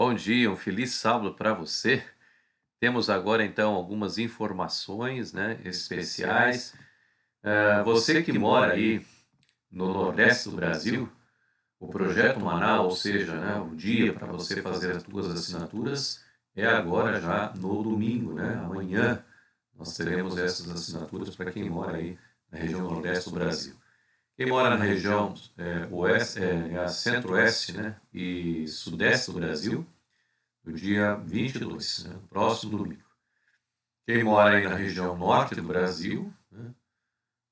Bom dia, um feliz sábado para você. Temos agora então algumas informações, né, especiais. Você que mora aí no Nordeste do Brasil, o projeto Manaus, ou seja, né, o dia para você fazer as suas assinaturas é agora já no domingo, né? Amanhã nós teremos essas assinaturas para quem mora aí na região Nordeste do Brasil. Quem mora na região oeste, centro-oeste, né, e sudeste do Brasil, no dia 22, né, no próximo domingo. Quem mora aí na região norte do Brasil, né,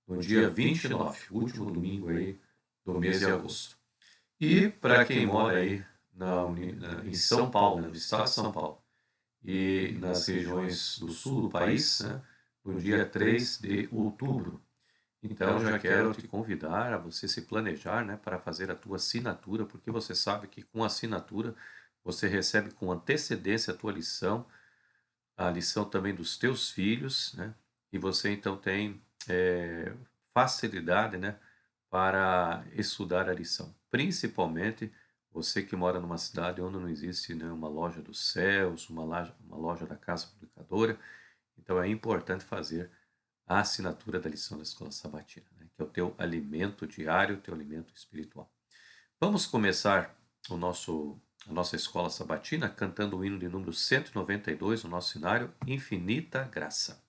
no dia 29, último domingo aí do mês de agosto. E para quem mora aí em São Paulo, né, no estado de São Paulo, e nas regiões do sul do país, né, no dia 3 de outubro. Então, já quero te convidar a você se planejar, né, para fazer a tua assinatura, porque você sabe que com a assinatura você recebe com antecedência a tua lição, a lição também dos teus filhos, né? E você então tem facilidade, né, para estudar a lição. Principalmente você que mora numa cidade onde não existe, né, uma loja dos céus, uma loja da casa publicadora. Então é importante fazer a assinatura da lição da Escola Sabatina, né, que é o teu alimento diário, o teu alimento espiritual. Vamos começar a nossa Escola Sabatina cantando o hino de número 192, no nosso cenário, Infinita Graça.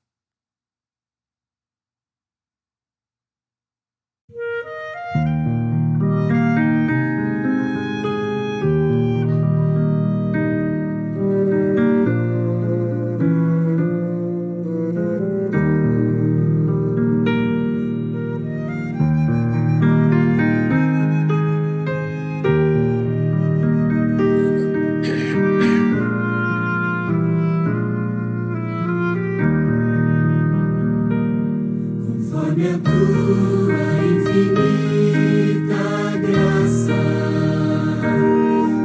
Conforme a tua infinita graça,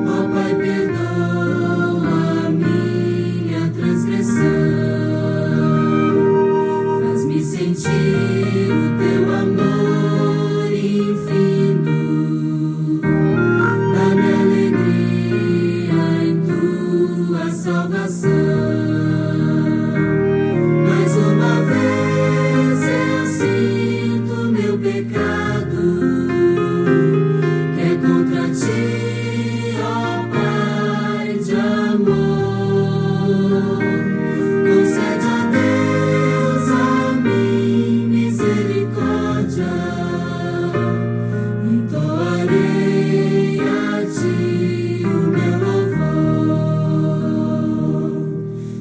ó Pai, perdoa a minha transgressão, faz-me sentir o teu amor infinito, dá-me alegria em tua salvação. Mais uma vez eu sinto meu pecado, que é contra ti, ó Pai de amor. Concede a Deus a mim misericórdia, entoarei a ti o meu louvor.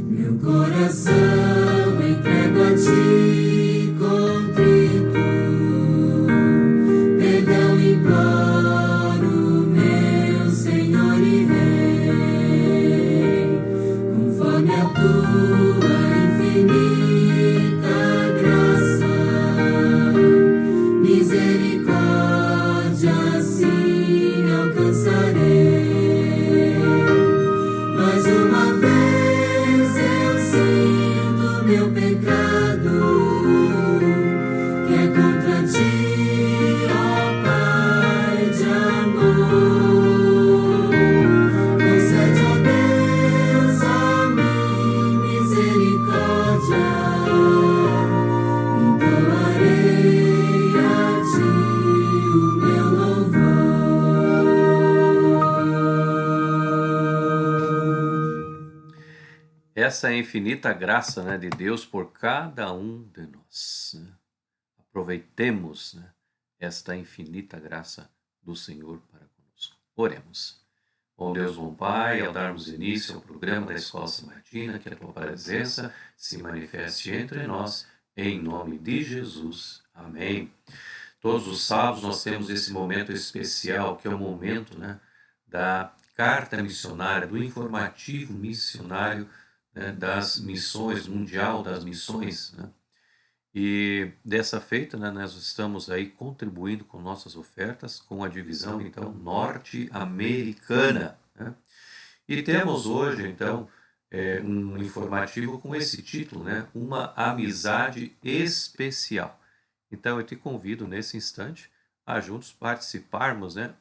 Meu coração entrego a ti contrito, perdão imploro, meu Senhor e Rei, conforme a tua infinita graça, misericórdia assim alcançarei. Mais uma vez eu sinto meu pecado, que é contra ti, ó Pai de amor. Concede, ó Deus, a mim misericórdia, entoarei a ti o meu louvor. Essa é a infinita graça, né, de Deus por cada um de nós, né? Aproveitemos, né, esta infinita graça do Senhor para conosco. Oremos. Bom Deus, bom Pai, ao darmos início ao programa da Escola Sabatina, que a tua presença se manifeste entre nós, em nome de Jesus. Amém. Todos os sábados nós temos esse momento especial, que é o momento, né, da carta missionária, do informativo missionário, né, das missões, mundial das missões, né? E dessa feita, né, nós estamos aí contribuindo com nossas ofertas com a divisão, então, norte-americana, né? E temos hoje, então, um informativo com esse título, né, Uma Amizade Especial. Então, eu te convido nesse instante a juntos participarmos, né,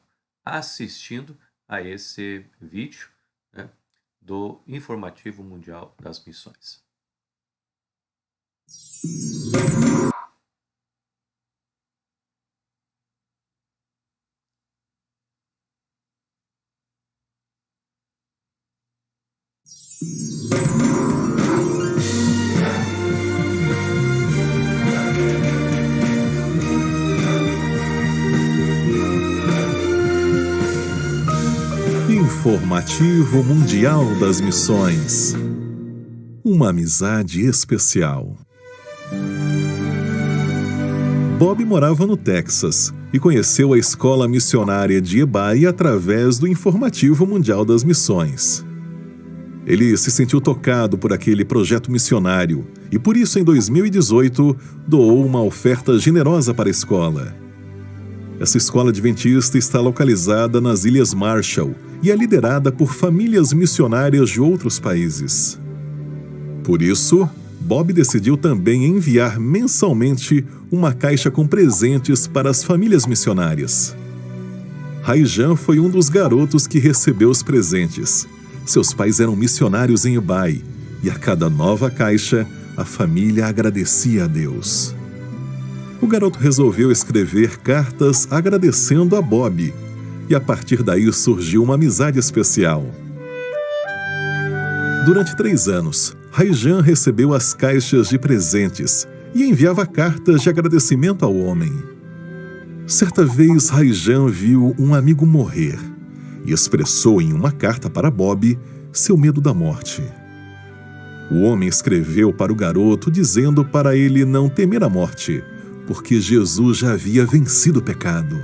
assistindo a esse vídeo, né, do Informativo Mundial das Missões. Informativo Mundial das Missões. Uma amizade especial. Bob morava no Texas e conheceu a escola missionária de Ebai através do Informativo Mundial das Missões. Ele se sentiu tocado por aquele projeto missionário e, por isso, em 2018, doou uma oferta generosa para a escola. Essa escola adventista está localizada nas Ilhas Marshall e é liderada por famílias missionárias de outros países. Por isso, Bob decidiu também enviar mensalmente uma caixa com presentes para as famílias missionárias. Raijan foi um dos garotos que recebeu os presentes. Seus pais eram missionários em Ebai e a cada nova caixa, a família agradecia a Deus. O garoto resolveu escrever cartas agradecendo a Bob, e a partir daí surgiu uma amizade especial. Durante 3 anos, Raijan recebeu as caixas de presentes e enviava cartas de agradecimento ao homem. Certa vez, Raijan viu um amigo morrer e expressou em uma carta para Bob seu medo da morte. O homem escreveu para o garoto dizendo para ele não temer a morte, porque Jesus já havia vencido o pecado.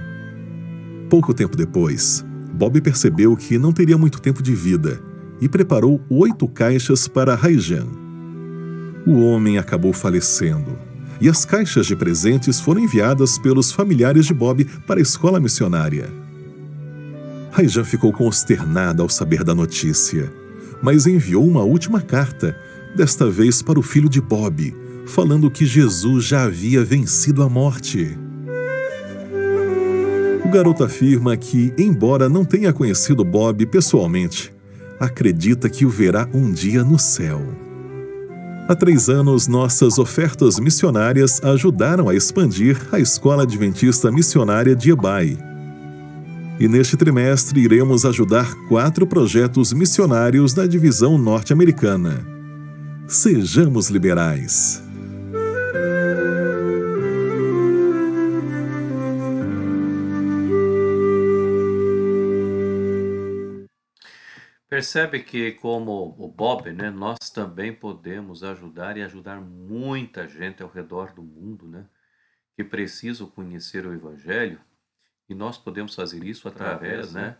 Pouco tempo depois, Bob percebeu que não teria muito tempo de vida e preparou 8 caixas para Raijan. O homem acabou falecendo e as caixas de presentes foram enviadas pelos familiares de Bob para a escola missionária. Raijan ficou consternada ao saber da notícia, mas enviou uma última carta, desta vez para o filho de Bob, falando que Jesus já havia vencido a morte. O garoto afirma que, embora não tenha conhecido Bob pessoalmente, acredita que o verá um dia no céu. Há 3 anos, nossas ofertas missionárias ajudaram a expandir a Escola Adventista Missionária de Ebai. E neste trimestre iremos ajudar 4 projetos missionários da divisão norte-americana. Sejamos liberais. Percebe que, como o Bob, né, nós também podemos ajudar e ajudar muita gente ao redor do mundo, né, que precisam conhecer o Evangelho, e nós podemos fazer isso através, né,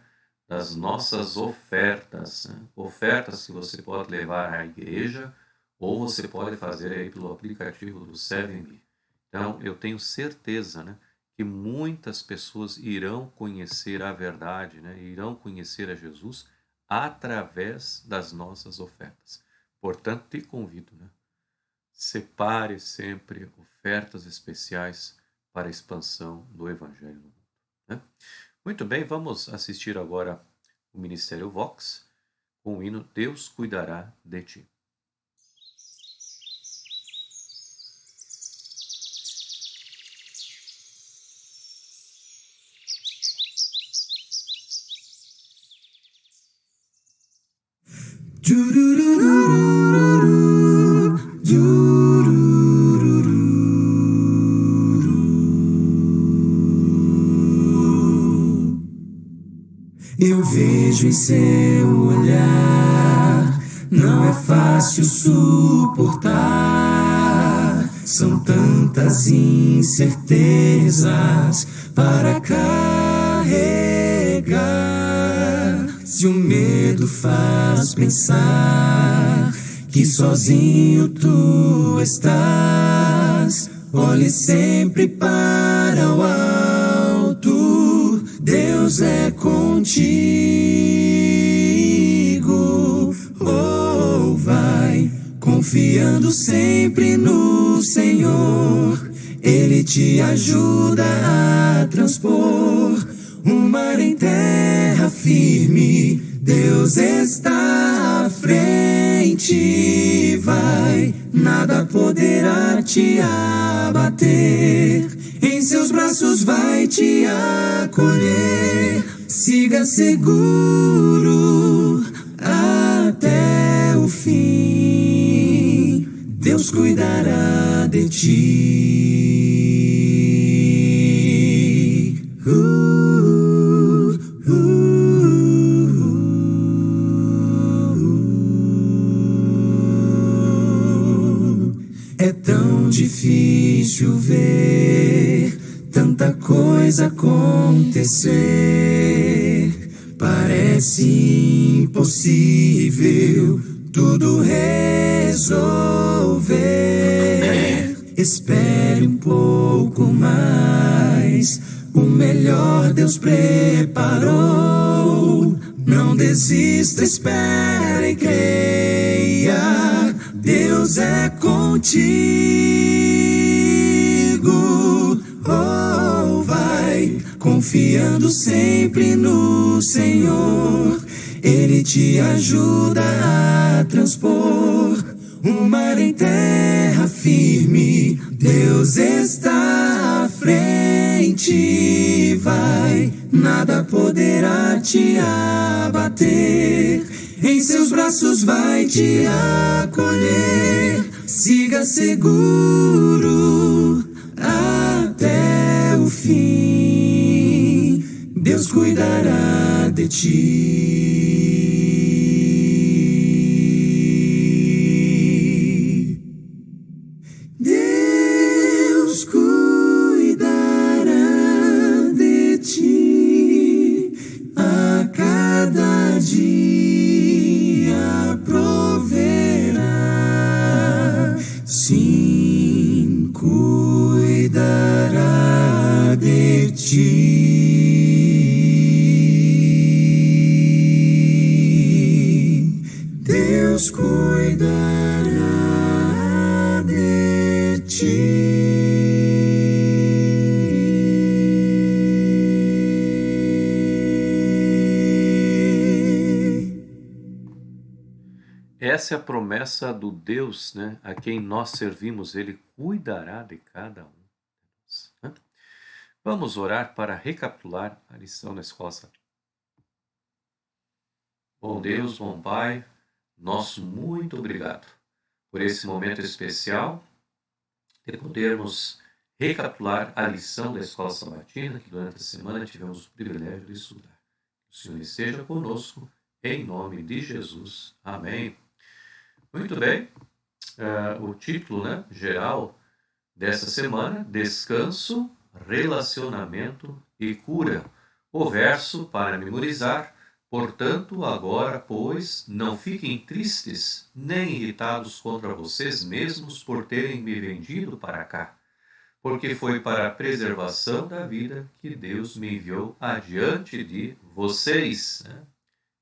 das nossas ofertas, né, ofertas que você pode levar à igreja ou você pode fazer aí pelo aplicativo do 7Me. Então, eu tenho certeza, né, que muitas pessoas irão conhecer a verdade, né, irão conhecer a Jesus através das nossas ofertas. Portanto, te convido, né? Separe sempre ofertas especiais para a expansão do Evangelho no mundo, né? Muito bem, vamos assistir agora o Ministério Vox com o hino Deus Cuidará de Ti. Eu vejo em seu olhar, não é fácil suportar. São tantas incertezas para carregar. Se o medo faz pensar que sozinho tu estás, olhe sempre para o alto, Deus é contigo. Oh, vai confiando sempre no Senhor, Ele te ajuda a transpor um mar em terra firme. Deus está frente vai, nada poderá te abater. Em seus braços vai te acolher. Siga seguro até o fim. Deus cuidará de ti. É tão difícil ver tanta coisa acontecer. Parece impossível tudo resolver. Espere um pouco mais, o melhor Deus preparou. Não desista, espere e creia, Deus é contigo. Oh, vai confiando sempre no Senhor. Ele te ajuda a transpor um mar em terra firme. Deus está à frente, vai, nada poderá te abater. Em seus braços vai te acolher. Siga seguro até o fim. Deus cuidará de ti. Deus cuidará de ti. A cada dia proverá. Sim, cuidará de ti. Deus cuidará de ti. Essa é a promessa do Deus, né, a quem nós servimos. Ele cuidará de cada um de nós, né? Vamos orar para recapitular a lição na escola sabática. Bom Deus, bom Pai, nosso muito obrigado por esse momento especial de podermos recapitular a lição da escola sabatina que durante a semana tivemos o privilégio de estudar. O Senhor esteja conosco, em nome de Jesus. Amém. Muito bem, o título, né, geral dessa semana: Descanso, Relacionamento e Cura. O verso para memorizar: portanto, agora, pois, não fiquem tristes, nem irritados contra vocês mesmos por terem me vendido para cá, porque foi para a preservação da vida que Deus me enviou adiante de vocês. Né?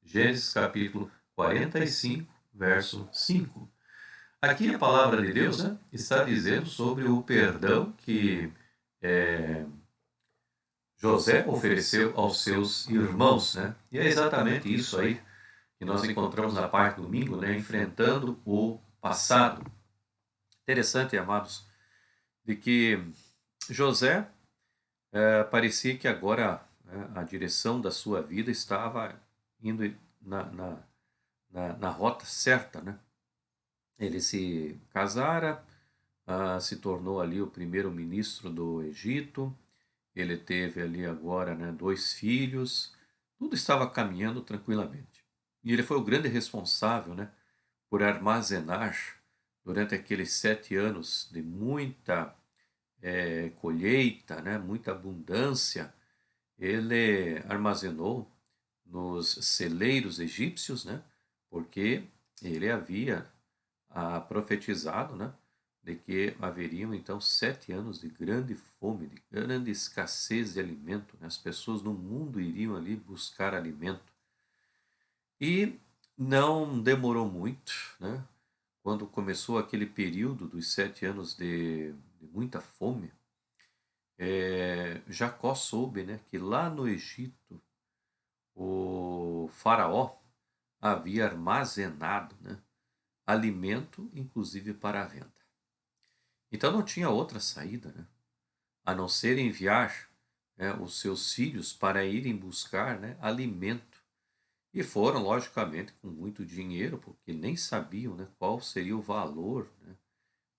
Gênesis capítulo 45, verso 5. Aqui a palavra de Deus, né, está dizendo sobre o perdão que José ofereceu aos seus irmãos, né? E é exatamente isso aí que nós encontramos na parte do domingo, né? Enfrentando o passado. Interessante, amados, de que José parecia que agora a direção da sua vida estava indo na rota certa, né? Ele se casara, se tornou ali o primeiro-ministro do Egito. Ele teve ali agora, né, 2 filhos. Tudo estava caminhando tranquilamente. E ele foi o grande responsável, né, por armazenar, durante aqueles 7 anos de muita colheita, né, muita abundância, ele armazenou nos celeiros egípcios, né, porque ele havia profetizado, né, de que haveriam então 7 anos de grande fome, de grande escassez de alimento, né? As pessoas no mundo iriam ali buscar alimento. E não demorou muito, né? Quando começou aquele período dos 7 anos de muita fome, Jacó soube, né, que lá no Egito o faraó havia armazenado, né, alimento, inclusive para a venda. Então não tinha outra saída, né, a não ser enviar, né, os seus filhos para irem buscar, né, alimento. E foram, logicamente, com muito dinheiro, porque nem sabiam, né, qual seria o valor, né,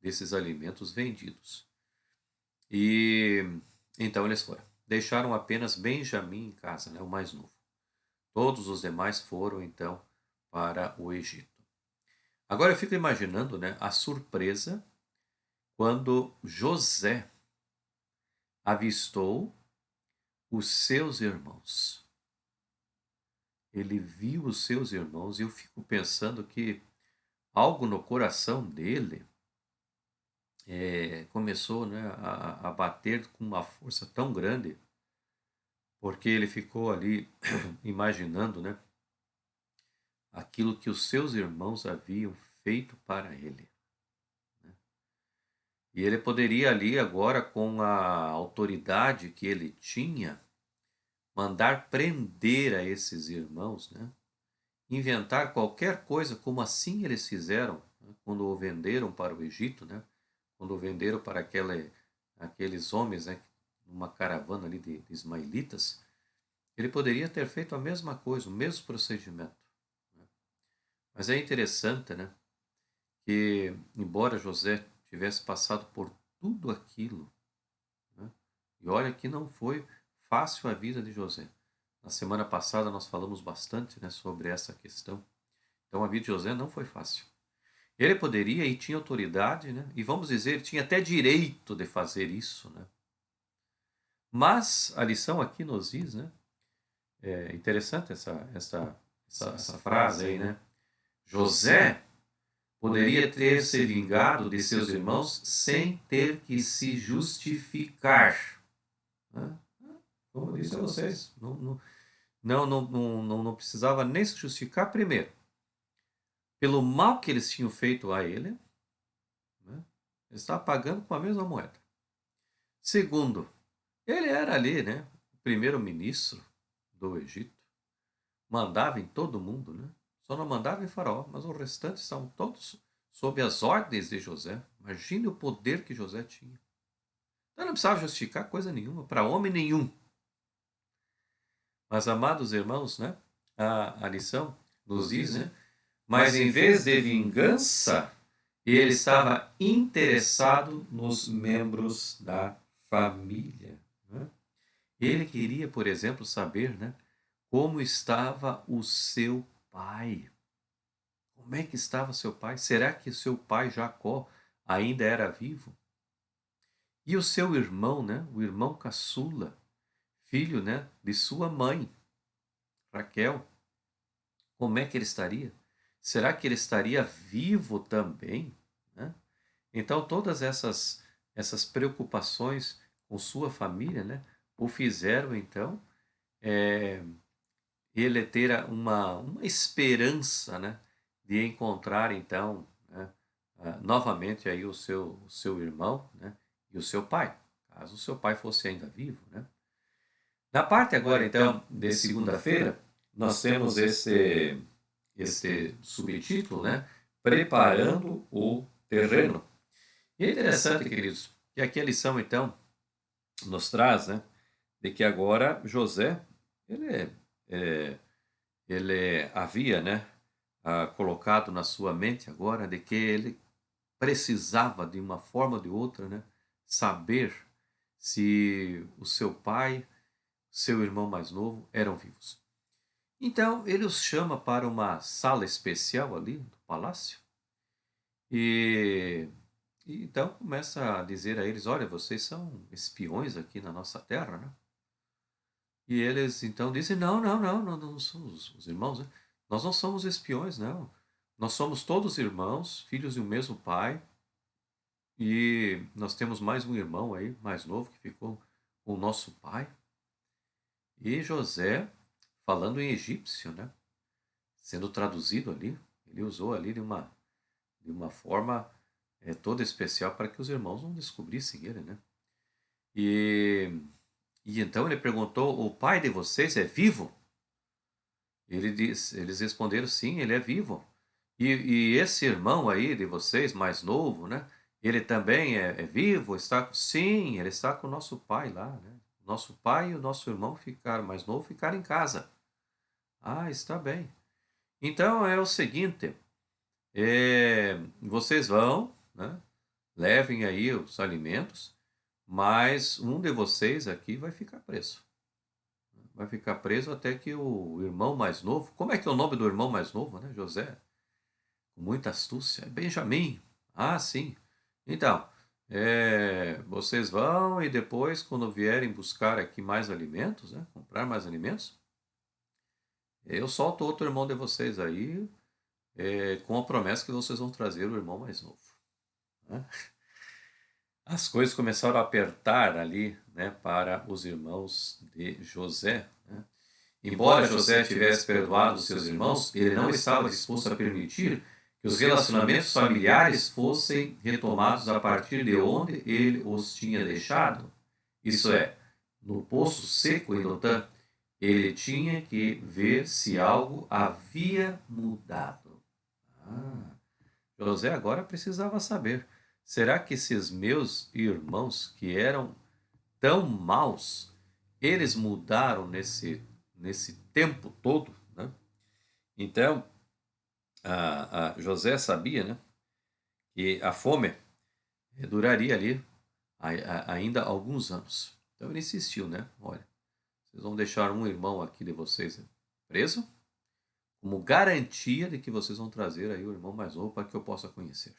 desses alimentos vendidos. E então eles foram. Deixaram apenas Benjamim em casa, né, o mais novo. Todos os demais foram, então, para o Egito. Agora eu fico imaginando, né, a surpresa quando José avistou os seus irmãos. Ele viu os seus irmãos e eu fico pensando que algo no coração dele começou, né, a bater com uma força tão grande, porque ele ficou ali imaginando, né, aquilo que os seus irmãos haviam feito para ele. E ele poderia ali agora, com a autoridade que ele tinha, mandar prender a esses irmãos, né? Inventar qualquer coisa, como assim eles fizeram, né, quando o venderam para o Egito, né? Quando o venderam para aqueles homens, né, numa caravana ali de ismaelitas. Ele poderia ter feito a mesma coisa, o mesmo procedimento, né? Mas é interessante, né, que, embora José tivesse passado por tudo aquilo, né, e olha que não foi fácil a vida de José. Na semana passada nós falamos bastante, né, sobre essa questão. Então a vida de José não foi fácil. Ele poderia e tinha autoridade, né, e vamos dizer, tinha até direito de fazer isso, né? Mas a lição aqui nos diz, né, é interessante essa frase aí, né? José poderia ter se vingado de seus irmãos sem ter que se justificar, né? Como eu disse a vocês, não precisava nem se justificar primeiro pelo mal que eles tinham feito a ele, né? Ele estava pagando com a mesma moeda. Segundo, ele era ali, né, o primeiro-ministro do Egito, mandava em todo mundo, né? Só não mandava em Faraó, mas os restantes estavam todos sob as ordens de José. Imagine o poder que José tinha. Então não precisava justificar coisa nenhuma para homem nenhum. Mas, amados irmãos, né, a lição nos diz, né? Mas em vez de vingança, ele estava interessado nos membros da família, né? Ele queria, por exemplo, saber, né, como estava o seu pai. Como é que estava seu pai? Será que o seu pai Jacó ainda era vivo? E o seu irmão, né, o irmão caçula, filho, né, de sua mãe, Raquel, como é que ele estaria? Será que ele estaria vivo também, né? Então todas essas preocupações com sua família, né, o fizeram então ele ter uma esperança, né, de encontrar então, né, novamente aí o seu irmão, né, e o seu pai, caso o seu pai fosse ainda vivo, né? Na parte agora então de segunda-feira nós temos este subtítulo, né, preparando o terreno. E é interessante, queridos, que aqui a lição então nos traz, né, de que agora José ele é, ele havia, né, colocado na sua mente agora de que ele precisava de uma forma ou de outra, né, saber se o seu pai, seu irmão mais novo eram vivos. Então ele os chama para uma sala especial ali do palácio e, e então começa a dizer a eles: olha, vocês são espiões aqui na nossa terra, né? E eles então dizem: não somos os irmãos, né? Nós não somos espiões, não. Nós somos todos irmãos, filhos de um mesmo pai, e nós temos mais um irmão aí, mais novo, que ficou com o nosso pai. E José, falando em egípcio, né? Sendo traduzido ali, ele usou ali de uma forma toda especial para que os irmãos não descobrissem ele, né? E então ele perguntou: o pai de vocês é vivo? Eles responderam, sim, ele é vivo. E esse irmão aí de vocês, mais novo, né? Ele também é vivo? Sim, ele está com o nosso pai lá, né? Nosso pai e o nosso irmão ficaram, mais novo, ficaram em casa. Ah, está bem. Então é o seguinte, vocês vão, né? Levem aí os alimentos, mas um de vocês aqui vai ficar preso. Vai ficar preso até que o irmão mais novo. Como é que é o nome do irmão mais novo, né? José. Com muita astúcia. É Benjamim. Ah, sim. Então, vocês vão e depois, quando vierem buscar aqui mais alimentos, né? Comprar mais alimentos, eu solto outro irmão de vocês aí, com a promessa que vocês vão trazer o irmão mais novo. Né? As coisas começaram a apertar ali, né, para os irmãos de José. Né? Embora José tivesse perdoado os seus irmãos, ele não estava disposto a permitir que os relacionamentos familiares fossem retomados a partir de onde ele os tinha deixado. Isso é, no poço seco em Dotã, ele tinha que ver se algo havia mudado. José agora precisava saber: será que esses meus irmãos, que eram tão maus, eles mudaram nesse tempo todo? Né? Então, José sabia, né, que a fome duraria ali ainda alguns anos. Então ele insistiu, né? Olha, vocês vão deixar um irmão aqui de vocês preso, como garantia de que vocês vão trazer aí o irmão mais novo para que eu possa conhecer.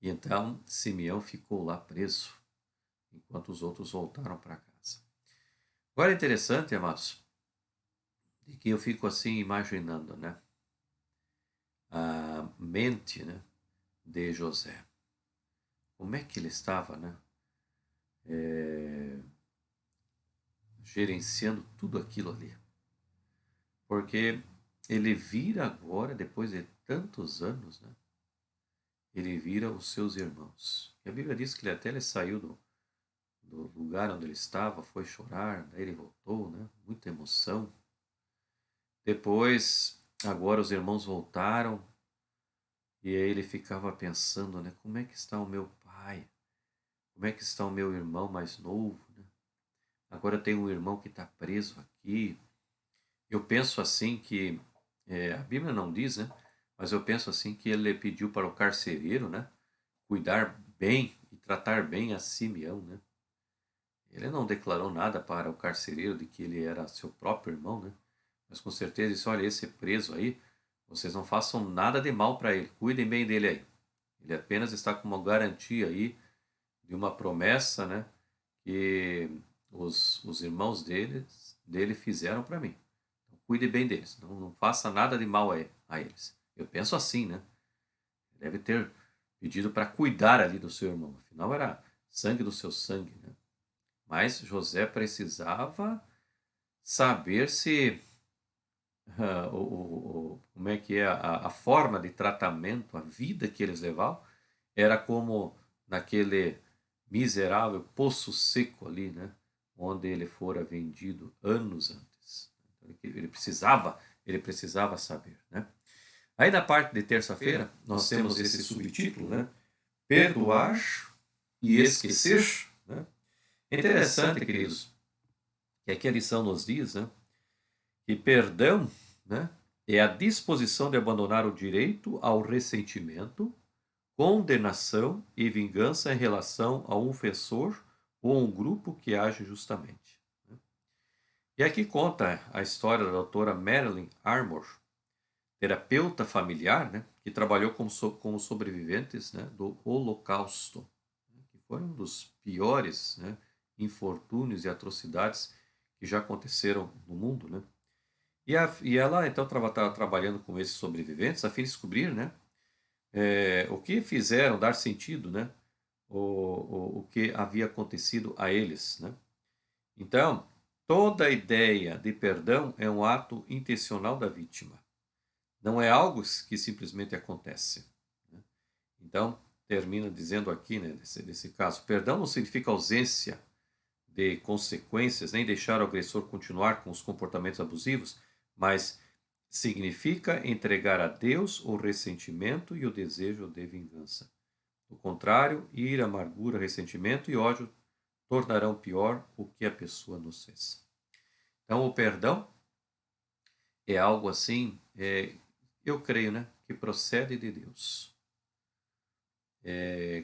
E então Simeão ficou lá preso, enquanto os outros voltaram para casa. Agora é interessante, amados, de que eu fico assim imaginando, né, a mente, né, de José. Como é que ele estava, né, gerenciando tudo aquilo ali? Porque ele vira agora, depois de tantos anos, né, ele vira os seus irmãos. E a Bíblia diz que ele saiu do lugar onde ele estava, foi chorar, daí ele voltou, né? Muita emoção. Depois, agora os irmãos voltaram, e aí ele ficava pensando, né? Como é que está o meu pai? Como é que está o meu irmão mais novo? Né? Agora tem um irmão que está preso aqui. Eu penso assim que, a Bíblia não diz, né? Mas eu penso assim que ele pediu para o carcereiro, né, cuidar bem e tratar bem a Simeão, né? Ele não declarou nada para o carcereiro de que ele era seu próprio irmão, né? Mas com certeza disse: olha, esse preso aí, vocês não façam nada de mal para ele, cuidem bem dele aí. Ele apenas está com uma garantia aí de uma promessa, né, que os irmãos dele fizeram para mim. Então, cuide bem deles, não faça nada de mal a eles. Eu penso assim, né? Deve ter pedido para cuidar ali do seu irmão. Afinal, era sangue do seu sangue, né? Mas José precisava saber se como é que é a forma de tratamento, a vida que eles levavam, era como naquele miserável poço seco ali, né? Onde ele fora vendido anos antes. Então, ele precisava saber, né? Aí na parte de terça-feira, nós temos esse subtítulo, né? Perdoar e esquecer. Né? É interessante, queridos, que aqui a lição nos diz, né, que perdão, né, é a disposição de abandonar o direito ao ressentimento, condenação e vingança em relação a um ofensor ou a um grupo que age justamente. Né? E aqui conta a história da doutora Marilyn Armour, terapeuta familiar, né, que trabalhou como sobreviventes, né, do Holocausto, né, que foi um dos piores, né, infortúnios e atrocidades que já aconteceram no mundo, né? E ela então estava trabalhando com esses sobreviventes a fim de descobrir, né, o que fizeram dar sentido, né, o que havia acontecido a eles, né? Então, toda a ideia de perdão é um ato intencional da vítima. Não é algo que simplesmente acontece. Né? Então, termina dizendo aqui, né, desse caso, perdão não significa ausência de consequências, nem deixar o agressor continuar com os comportamentos abusivos, mas significa entregar a Deus o ressentimento e o desejo de vingança. Do contrário, ira, amargura, ressentimento e ódio tornarão pior o que a pessoa nos fez. Então, o perdão é algo assim, eu creio, né, que procede de Deus.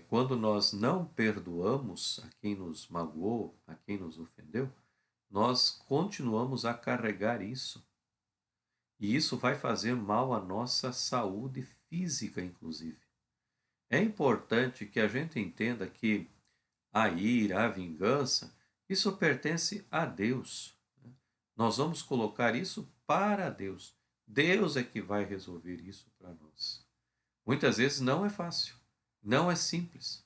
Quando nós não perdoamos a quem nos magoou, a quem nos ofendeu, nós continuamos a carregar isso. E isso vai fazer mal à nossa saúde física, inclusive. É importante que a gente entenda que a ira, a vingança, isso pertence a Deus. Nós vamos colocar isso para Deus. Deus é que vai resolver isso para nós. Muitas vezes não é fácil, não é simples.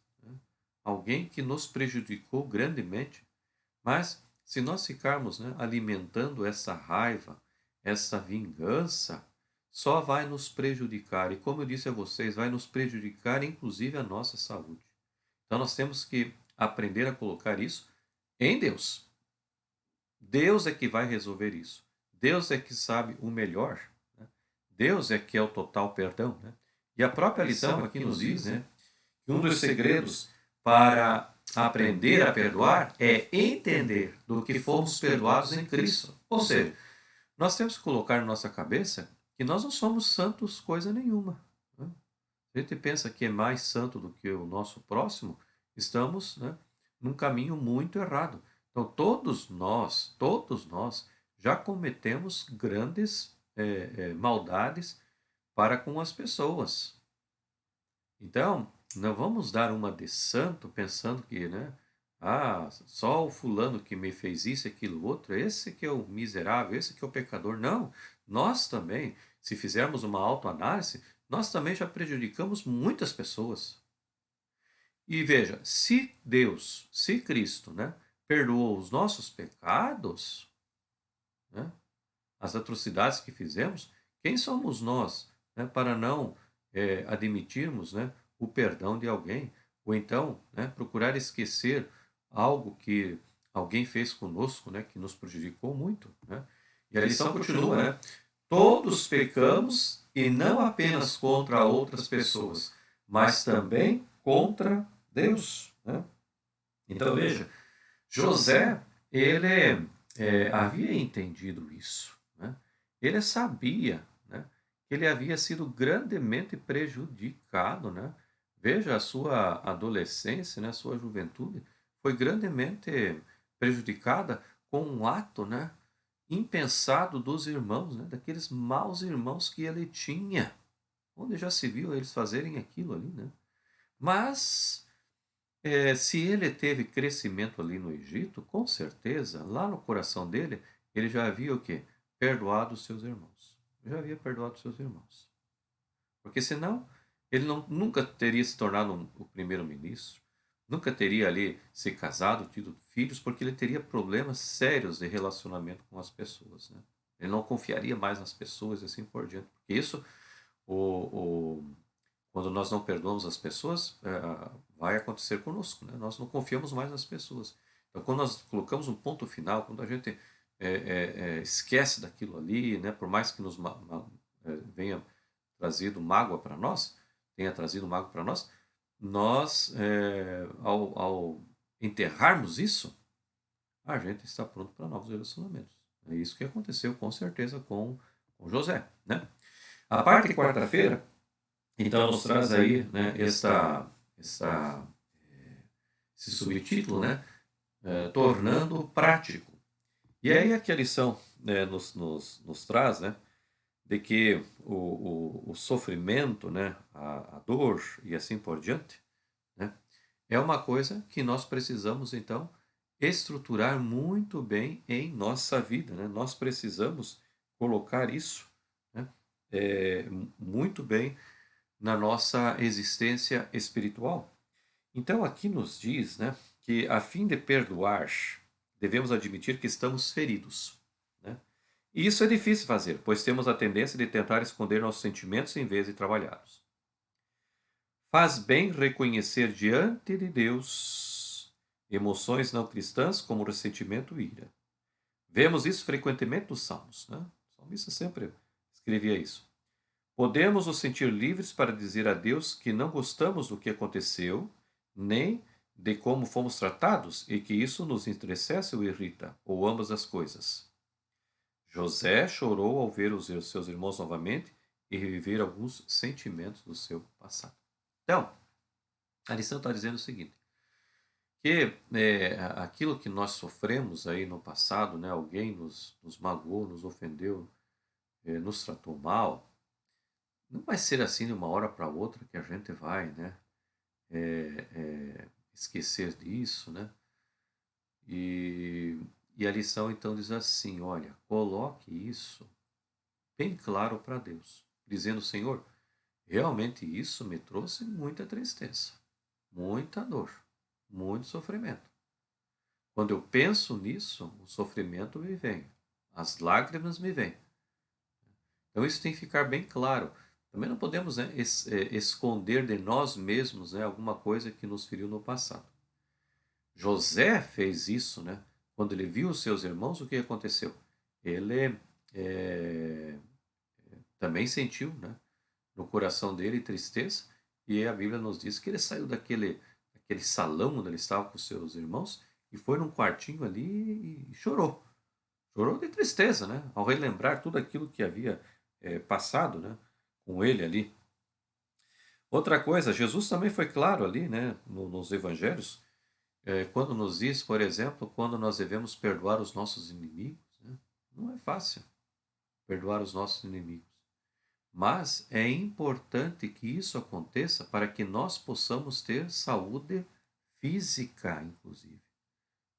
Alguém que nos prejudicou grandemente, mas se nós ficarmos, alimentando essa raiva, essa vingança, só vai nos prejudicar. E como eu disse a vocês, vai nos prejudicar inclusive a nossa saúde. Então nós temos que aprender a colocar isso em Deus. Deus é que vai resolver isso. Deus é que sabe o melhor. Deus é que é o total perdão. E a própria lição aqui nos diz, que um dos segredos para aprender a perdoar é entender do que fomos perdoados em Cristo. Ou seja, nós temos que colocar na nossa cabeça que nós não somos santos coisa nenhuma. A gente pensa que é mais santo do que o nosso próximo, estamos num caminho muito errado. Então, todos nós já cometemos grandes maldades para com as pessoas. Então, não vamos dar uma de santo pensando que, só o fulano que me fez isso, aquilo, outro, esse que é o miserável, esse que é o pecador. Não, nós também, se fizermos uma autoanálise, nós também já prejudicamos muitas pessoas. E veja, se Deus, se Cristo, perdoou os nossos pecados, as atrocidades que fizemos, quem somos nós para não admitirmos o perdão de alguém? Ou então procurar esquecer algo que alguém fez conosco, que nos prejudicou muito. E a lição continua, todos pecamos e não apenas contra outras pessoas, mas também contra Deus. Então veja, José, ele havia entendido isso. Ele sabia que ele havia sido grandemente prejudicado. Veja, a sua adolescência, a sua juventude, foi grandemente prejudicada com um ato impensado dos irmãos, daqueles maus irmãos que ele tinha. Onde já se viu eles fazerem aquilo ali, Mas, se ele teve crescimento ali no Egito, com certeza, lá no coração dele, ele já havia o quê? Perdoado os seus irmãos. Já havia perdoado os seus irmãos. Porque senão, ele nunca teria se tornado o primeiro-ministro, nunca teria ali se casado, tido filhos, porque ele teria problemas sérios de relacionamento com as pessoas. Ele não confiaria mais nas pessoas e assim por diante. Porque isso, quando nós não perdoamos as pessoas, vai acontecer conosco. Nós não confiamos mais nas pessoas. Então, quando nós colocamos um ponto final, quando a gente esquece daquilo ali, por mais que nos venha trazido mágoa para nós, nós, ao enterrarmos isso, a gente está pronto para novos relacionamentos. É isso que aconteceu com certeza com José. A parte de quarta-feira, então, nos traz aí esse subtítulo, tornando prático. E aí aqui a lição nos traz, de que o sofrimento, a dor e assim por diante, é uma coisa que nós precisamos, então, estruturar muito bem em nossa vida. Nós precisamos colocar isso muito bem na nossa existência espiritual. Então, aqui nos diz que, a fim de perdoar, devemos admitir que estamos feridos. E isso é difícil fazer, pois temos a tendência de tentar esconder nossos sentimentos em vez de trabalhá-los. Faz bem reconhecer diante de Deus emoções não cristãs como ressentimento e ira. Vemos isso frequentemente nos Salmos, né? O salmista sempre escrevia isso. Podemos nos sentir livres para dizer a Deus que não gostamos do que aconteceu, nem de como fomos tratados e que isso nos entristece ou irrita, ou ambas as coisas. José chorou ao ver os seus irmãos novamente e reviver alguns sentimentos do seu passado. Então, a lição está dizendo o seguinte, que aquilo que nós sofremos aí no passado, né, alguém nos magoou, nos ofendeu, nos tratou mal, não vai ser assim de uma hora para outra que a gente vai, né, esquecer disso, né? E a lição então diz assim, olha, coloque isso bem claro para Deus, dizendo, Senhor, realmente isso me trouxe muita tristeza, muita dor, muito sofrimento. Quando eu penso nisso, o sofrimento me vem, as lágrimas me vêm. Então isso tem que ficar bem claro. Também não podemos, né, esconder de nós mesmos, né, alguma coisa que nos feriu no passado. José fez isso, né? Quando ele viu os seus irmãos, o que aconteceu? Ele também sentiu, né, no coração dele tristeza, e a Bíblia nos diz que ele saiu daquele salão onde ele estava com os seus irmãos e foi num quartinho ali e chorou. Chorou de tristeza, né? Ao relembrar tudo aquilo que havia passado, né, com ele ali. Outra coisa, Jesus também foi claro ali, né, nos evangelhos, quando nos diz, por exemplo, quando nós devemos perdoar os nossos inimigos, né? Não é fácil perdoar os nossos inimigos. Mas é importante que isso aconteça para que nós possamos ter saúde física, inclusive,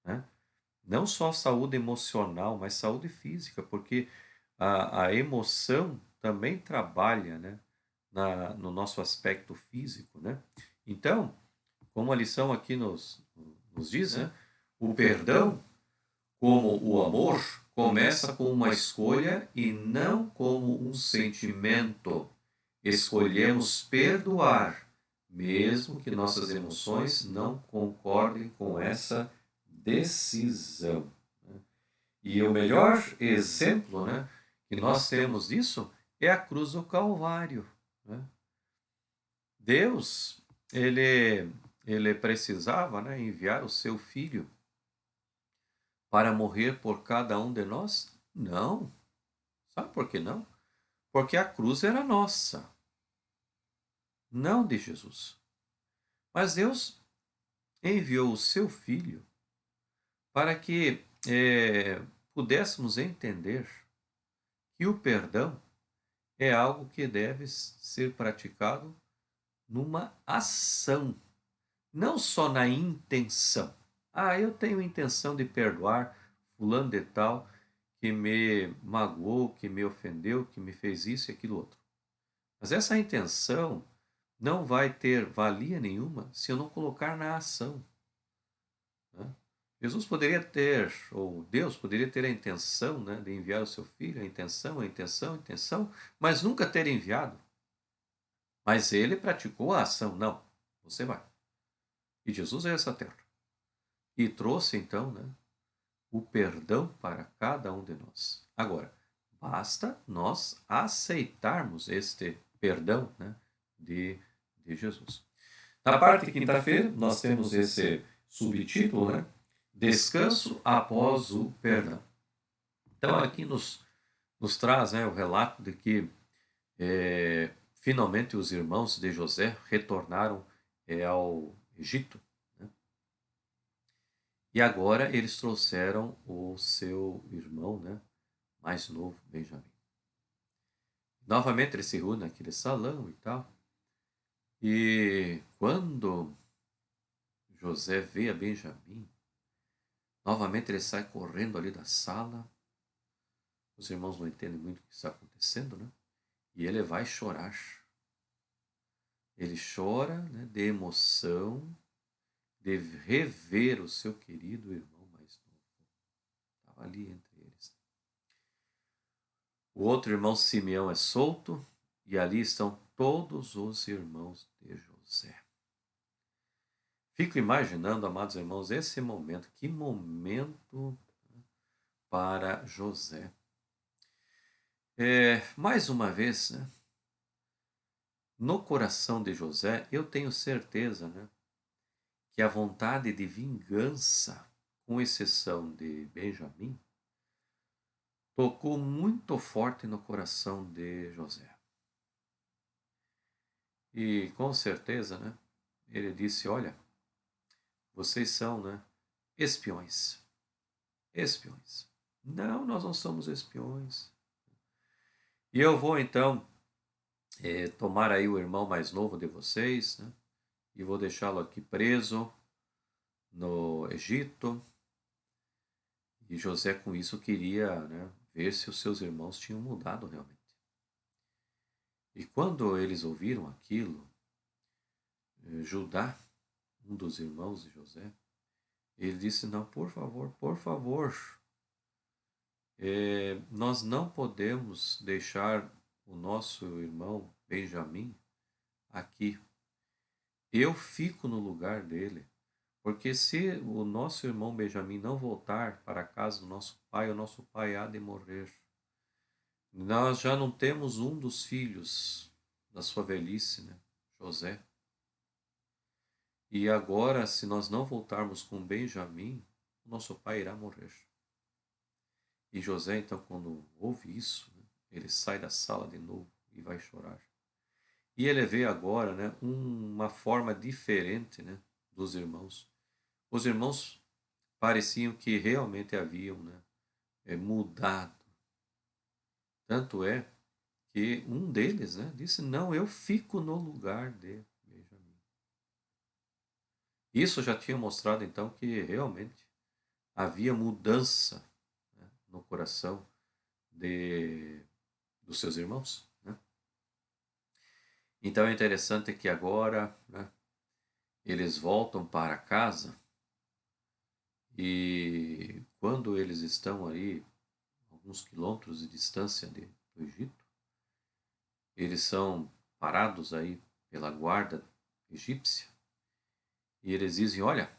né? Não só saúde emocional, mas saúde física, porque a emoção também trabalha, né, no nosso aspecto físico, né? Então, como a lição aqui nos diz, né, o perdão, como o amor, começa com uma escolha e não como um sentimento. Escolhemos perdoar, mesmo que nossas emoções não concordem com essa decisão. E o melhor exemplo, né, que nós temos disso é a cruz do Calvário, né? Deus, ele precisava, né, enviar o seu filho para morrer por cada um de nós? Não. Sabe por que não? Porque a cruz era nossa, não de Jesus. Mas Deus enviou o seu filho para que pudéssemos entender que o perdão é algo que deve ser praticado numa ação, não só na intenção. Ah, eu tenho intenção de perdoar fulano de tal que me magoou, que me ofendeu, que me fez isso e aquilo outro. Mas essa intenção não vai ter valia nenhuma se eu não colocar na ação, né? Jesus poderia ter, ou Deus poderia ter a intenção, né, de enviar o seu filho, a intenção, mas nunca ter enviado. Mas ele praticou a ação. Não, você vai. E Jesus é essa terra. E trouxe então, né, o perdão para cada um de nós. Agora, basta nós aceitarmos este perdão, né, de Jesus. Na parte de quinta-feira, nós temos esse subtítulo, né, Descanso após o perdão. Então, aqui nos traz, né, o relato de que finalmente os irmãos de José retornaram ao Egito, né? E agora eles trouxeram o seu irmão, né, mais novo, Benjamim. Novamente eles se reúnem naquele salão e tal. E quando José vê a Benjamim, novamente ele sai correndo ali da sala. Os irmãos não entendem muito o que está acontecendo, né? E ele vai chorar. Ele chora, né, de emoção, de rever o seu querido irmão mais novo. Estava ali entre eles. O outro irmão Simeão é solto e ali estão todos os irmãos de José. Fico imaginando, amados irmãos, esse momento. Que momento para José. Mais uma vez, né, no coração de José, eu tenho certeza, né, que a vontade de vingança, com exceção de Benjamim, tocou muito forte no coração de José. E com certeza, né, ele disse: olha, vocês são, né, espiões. Espiões. Não, nós não somos espiões. E eu vou então tomar aí o irmão mais novo de vocês, né, e vou deixá-lo aqui preso no Egito. E José com isso queria, né, ver se os seus irmãos tinham mudado realmente. E quando eles ouviram aquilo, Judá, um dos irmãos de José, ele disse: não, por favor, nós não podemos deixar o nosso irmão Benjamim aqui. Eu fico no lugar dele, porque se o nosso irmão Benjamim não voltar para a casa do nosso pai, o nosso pai há de morrer. Nós já não temos um dos filhos da sua velhice, né? José. E agora, se nós não voltarmos com Benjamim, o nosso pai irá morrer. E José, então, quando ouve isso, né, ele sai da sala de novo e vai chorar. E ele vê agora, né, uma forma diferente, né, dos irmãos. Os irmãos pareciam que realmente haviam, né, mudado. Tanto é que um deles, né, disse: não, eu fico no lugar de Benjamim. Isso já tinha mostrado então que realmente havia mudança, né, no coração dos seus irmãos, né? Então é interessante que agora, né, eles voltam para casa e quando eles estão ali alguns quilômetros de distância do Egito, eles são parados aí pela guarda egípcia e eles dizem: olha,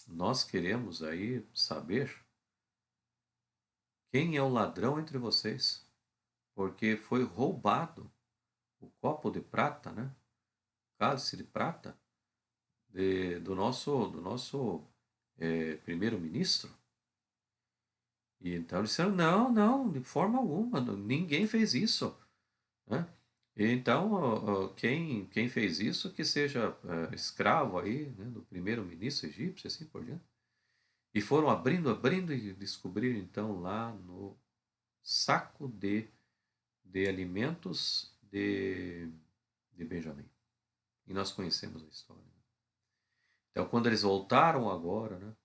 nós queremos aí saber quem é o ladrão entre vocês, porque foi roubado o copo de prata, né? Cálice de prata do nosso primeiro-ministro. E então eles disseram: não, de forma alguma, ninguém fez isso, né? E então quem fez isso que seja escravo aí, né, do primeiro-ministro egípcio, assim por diante. E foram abrindo e descobriram então lá no saco de alimentos de Benjamim. E nós conhecemos a história. Então, quando eles voltaram agora, né,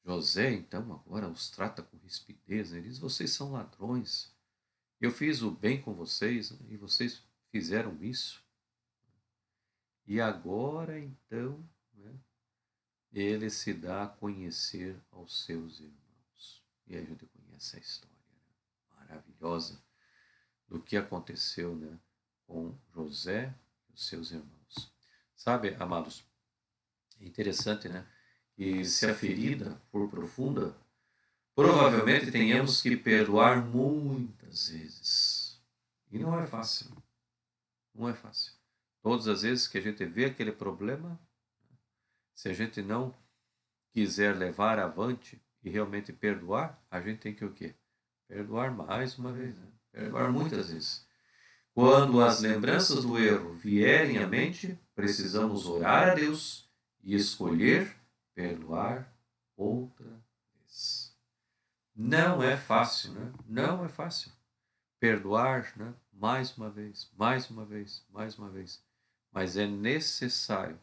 José, então, agora os trata com rispidez. Né? Ele diz: vocês são ladrões. Eu fiz o bem com vocês, né, e vocês fizeram isso. E agora, então, né, ele se dá a conhecer aos seus irmãos. E aí a gente conhece a história, né, maravilhosa do que aconteceu, né, com José e os seus irmãos. Sabe, amados, é interessante, né, que se a ferida for profunda, provavelmente tenhamos que perdoar muitas vezes. E não é fácil. Não é fácil. Todas as vezes que a gente vê aquele problema, se a gente não quiser levar avante e realmente perdoar, a gente tem que o quê? Perdoar mais uma vez, né? Perdoar muitas vezes. Quando as lembranças do erro vierem à mente, precisamos orar a Deus e escolher perdoar outra vez. Não é fácil, né? Não é fácil. Perdoar, né? Mais uma vez, mais uma vez, mais uma vez. Mas é necessário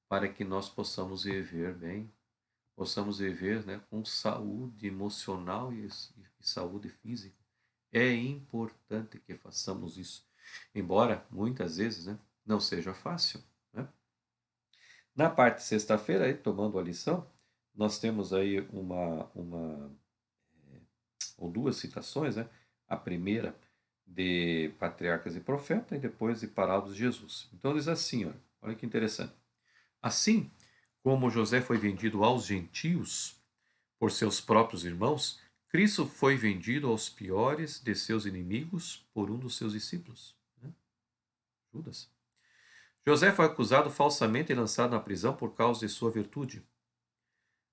para que nós possamos viver bem, possamos viver, né, com saúde emocional e saúde física. É importante que façamos isso, embora muitas vezes, né, não seja fácil, né? Na parte de sexta-feira, aí, tomando a lição, nós temos aí ou duas citações, né? A primeira de Patriarcas e Profetas e depois de Parábolas de Jesus. Então diz assim, olha Olha que interessante. Assim como José foi vendido aos gentios por seus próprios irmãos, Cristo foi vendido aos piores de seus inimigos por um dos seus discípulos, né? Judas. José foi acusado falsamente e lançado na prisão por causa de sua virtude.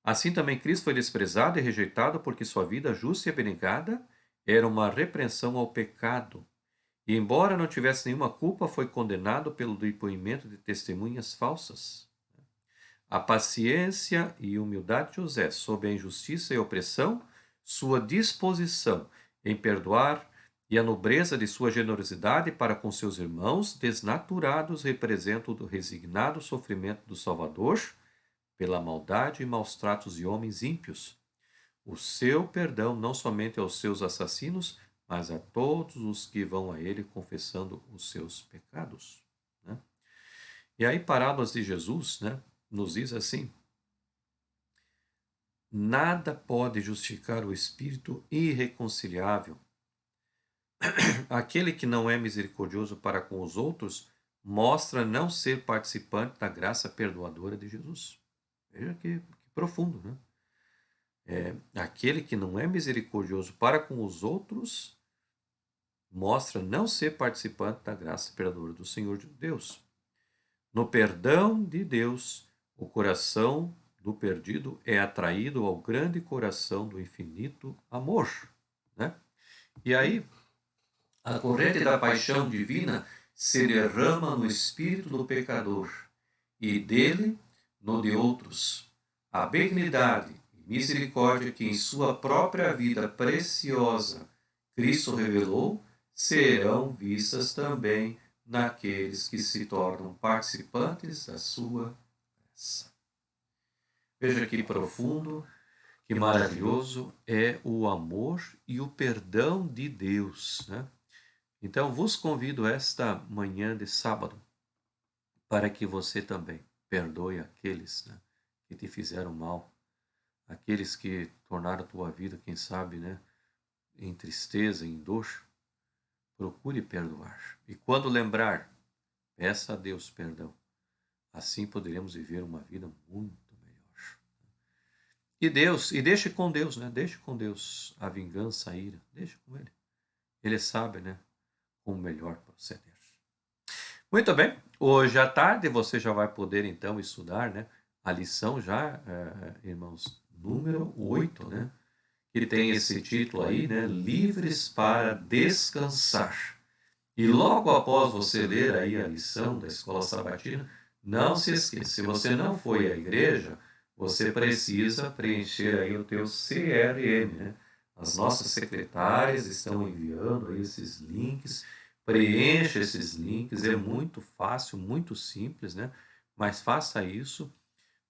Assim também Cristo foi desprezado e rejeitado porque sua vida justa e abnegada era uma repreensão ao pecado. E embora não tivesse nenhuma culpa, foi condenado pelo depoimento de testemunhas falsas. A paciência e humildade de José sob a injustiça e opressão, sua disposição em perdoar e a nobreza de sua generosidade para com seus irmãos desnaturados representam o resignado sofrimento do Salvador pela maldade e maus tratos de homens ímpios. O seu perdão não somente aos seus assassinos, mas a todos os que vão a ele confessando os seus pecados, né? E aí, parábolas de Jesus, né, nos diz assim: nada pode justificar o espírito irreconciliável. Aquele que não é misericordioso para com os outros mostra não ser participante da graça perdoadora de Jesus. Veja que profundo, né? Aquele que não é misericordioso para com os outros mostra não ser participante da graça perdoadora do Senhor de Deus. No perdão de Deus, o coração do perdido é atraído ao grande coração do infinito amor, né? E aí, a corrente da paixão divina se derrama no espírito do pecador e dele no de outros. A benignidade e misericórdia que em sua própria vida preciosa Cristo revelou serão vistas também naqueles que se tornam participantes da sua graça. Veja que profundo, que maravilhoso é o amor e o perdão de Deus, né? Então, vos convido esta manhã de sábado para que você também perdoe aqueles, né, que te fizeram mal, aqueles que tornaram a tua vida, quem sabe, né, em tristeza, em dor. Procure perdoar. E quando lembrar, peça a Deus perdão. Assim poderemos viver uma vida muito melhor. E deixe com Deus, né? Deixe com Deus a vingança, a ira. Deixe com Ele. Ele sabe, né, como melhor proceder. Muito bem. Hoje à tarde você já vai poder então estudar, né, a lição já, irmãos, número 8, né? Que tem esse título aí, né? Livres para descansar. E logo após você ler aí a lição da Escola Sabatina, não se esqueça, se você não foi à igreja, você precisa preencher aí o teu CRM, né? As nossas secretárias estão enviando aí esses links. Preencha esses links, é muito fácil, muito simples, né? Mas faça isso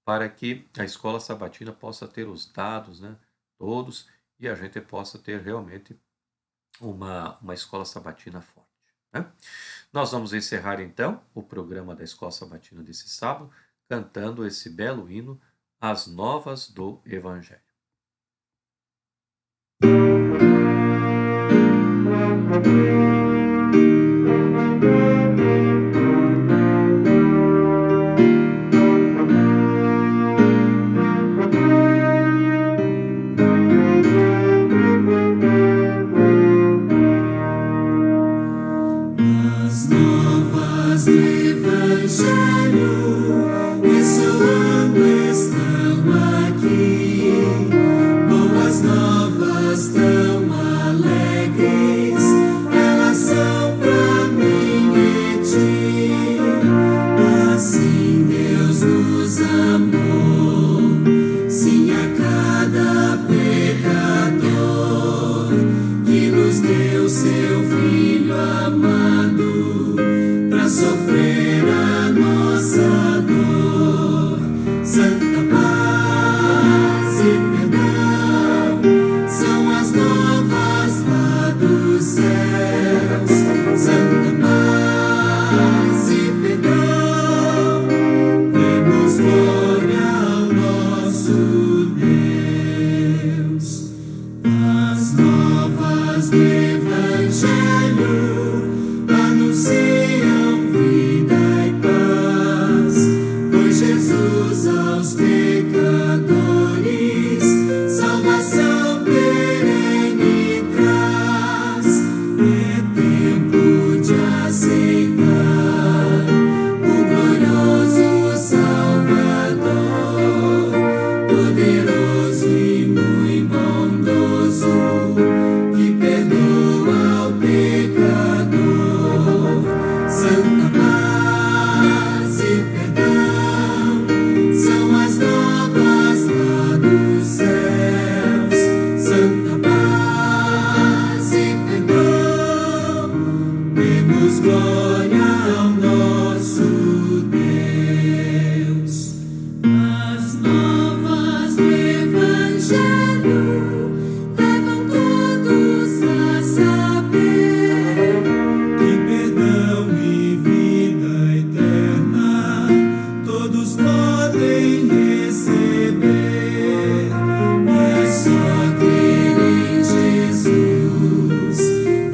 para que a Escola Sabatina possa ter os dados, né, todos, e a gente possa ter realmente uma escola sabatina forte, né? Nós vamos encerrar então o programa da Escola Sabatina desse sábado, cantando esse belo hino, As Novas do Evangelho. As novas do Evangelho ressoando estão aqui, boas novas tão alegres, elas são pra mim e ti. Assim Deus nos amou, sim, a cada pecador, que nos deu seu Filho amado, pra sofrer a nossa dor. Santa paz e perdão são as novas lá dos céus. Santa paz e perdão, demos glória aos pecadores, salvação perene traz. É tempo de aceitar o glorioso Salvador, poderoso e muito bondoso, que perdoa o pecador. Santa paz e perdão são as novas lá dos céus. Santa paz e perdão, demos glória ao nosso Deus. As novas do Evangelho levam todos a saber que perdão e vida eterna todos podem receber. É só crer em Jesus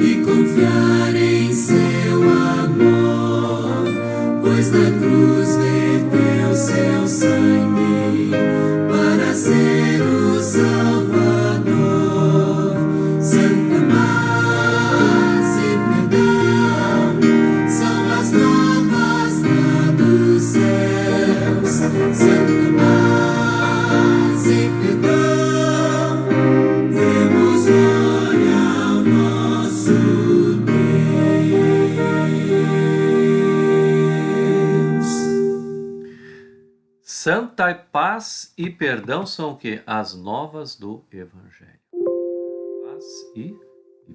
e confiar em seu amor, pois na cruz verteu seu sangue para ser o Salvador. Santa paz e perdão são as novas lá dos céus. Santa paz e perdão, demos glória ao nosso Deus. Santa paz e perdão são o quê? As novas do Evangelho. Paz e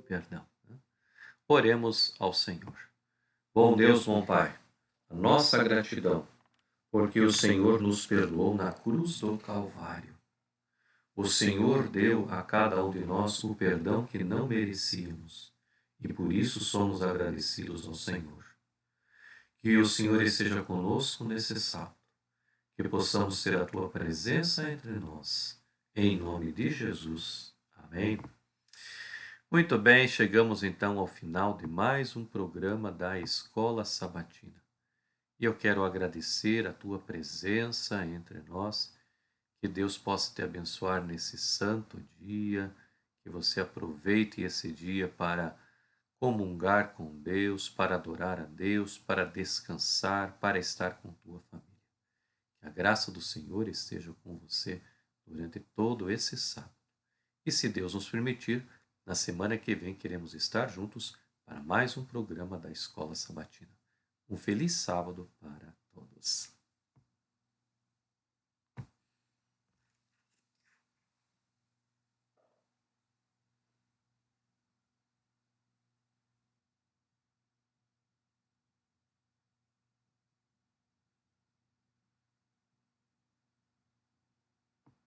perdão. Né? Oremos ao Senhor. Bom Deus, bom Pai, a nossa gratidão, porque o Senhor nos perdoou na cruz do Calvário. O Senhor deu a cada um de nós o perdão que não merecíamos, e por isso somos agradecidos ao Senhor. Que o Senhor esteja conosco nesse sábado, que possamos ter a Tua presença entre nós. Em nome de Jesus. Amém. Muito bem, chegamos então ao final de mais um programa da Escola Sabatina. E eu quero agradecer a Tua presença entre nós. Que Deus possa te abençoar nesse santo dia, que você aproveite esse dia para comungar com Deus, para adorar a Deus, para descansar, para estar com tua família. Que a graça do Senhor esteja com você durante todo esse sábado. E se Deus nos permitir, na semana que vem queremos estar juntos para mais um programa da Escola Sabatina. Um feliz sábado para todos.